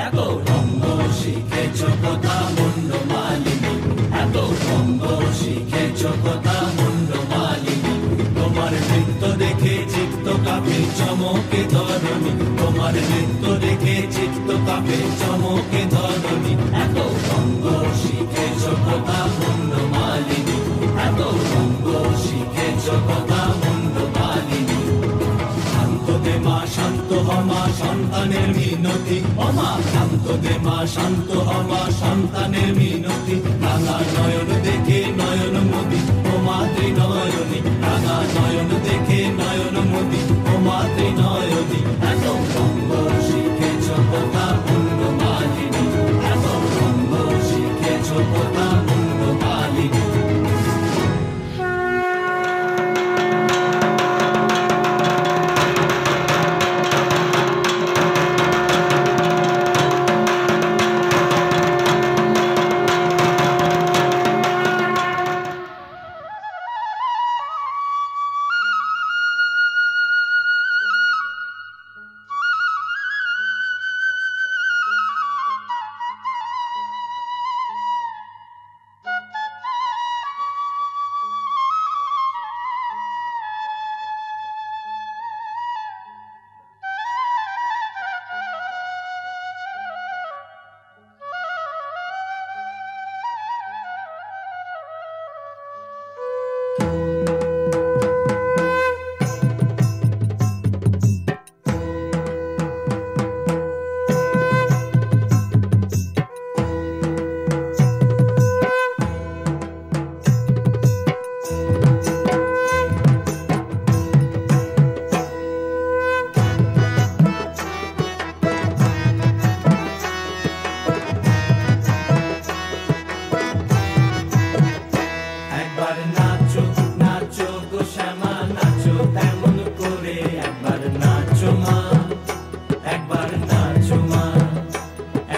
এত রঙ্গ শিখেছ কথা মুন্ড মালিনী, এত রঙ্গ শিখেছ কথা মুন্ড মালিনী। তোমার নৃত্য দেখে চিত্ত কাঁপে চমকে ধরণী, তোমার নৃত্য দেখে চিত্ত কাঁপে চমকে ধরণী। এত রঙ্গ শিখেছ কথা মুন্ড মালিনী, এত রঙ্গ শিখেছ কথা মুন্ড মালিনী। শান্ত দে মা শান্ত হমা সন্তানের মিনতি, অমা শান্ত দে মা শান্ত হমা সন্তানের মিনতি। রাঙা নয়ন দেখে নয়ন মোদি ও মাতৃ নয়নী, রাঙা নয়ন দেখে নয়ন মোদি ও মাতৃ নয়নী। এত রঙ্গ শিখেছ কথা মুন্ড মালিনী, এত রঙ্গ শিখেছ কথা মুন্ড মালিনী।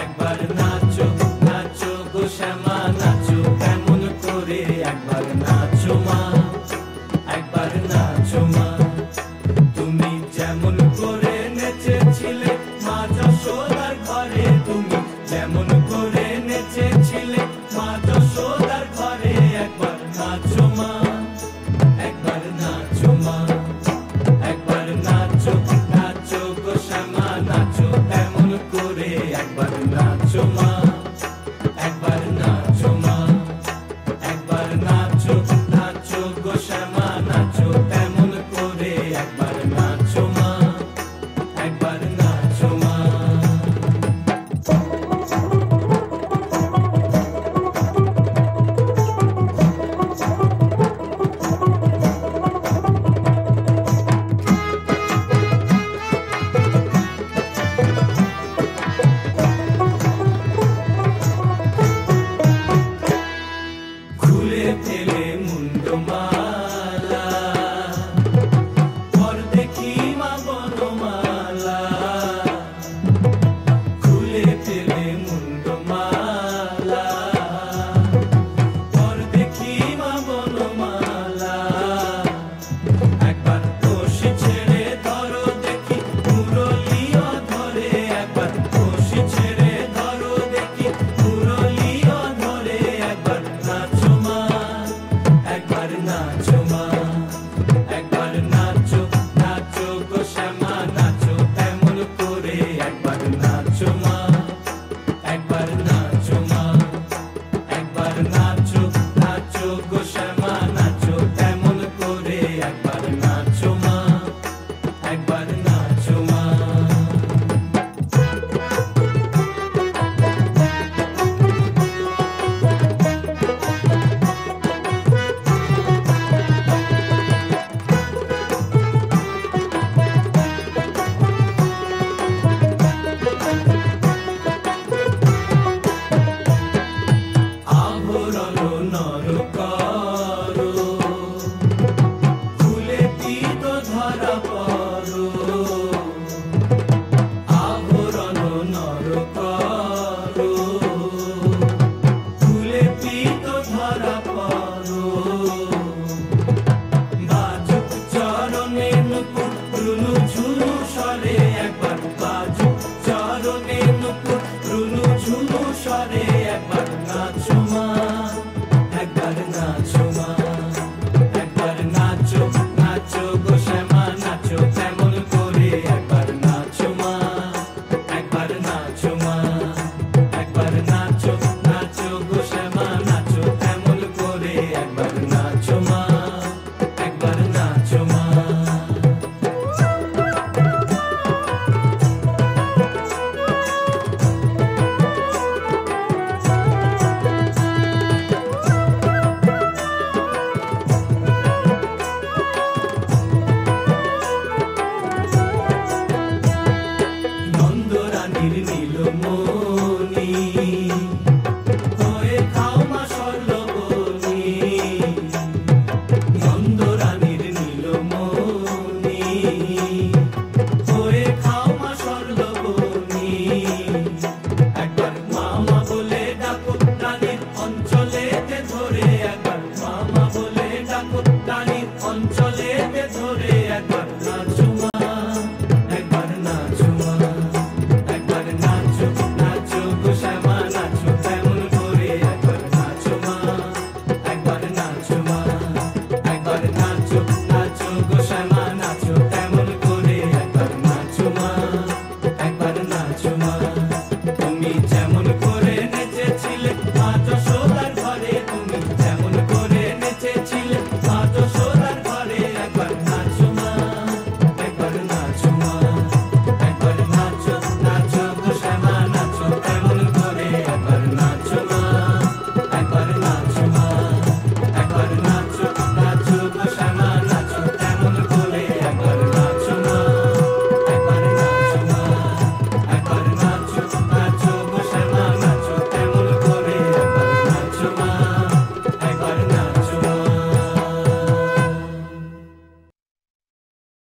একবার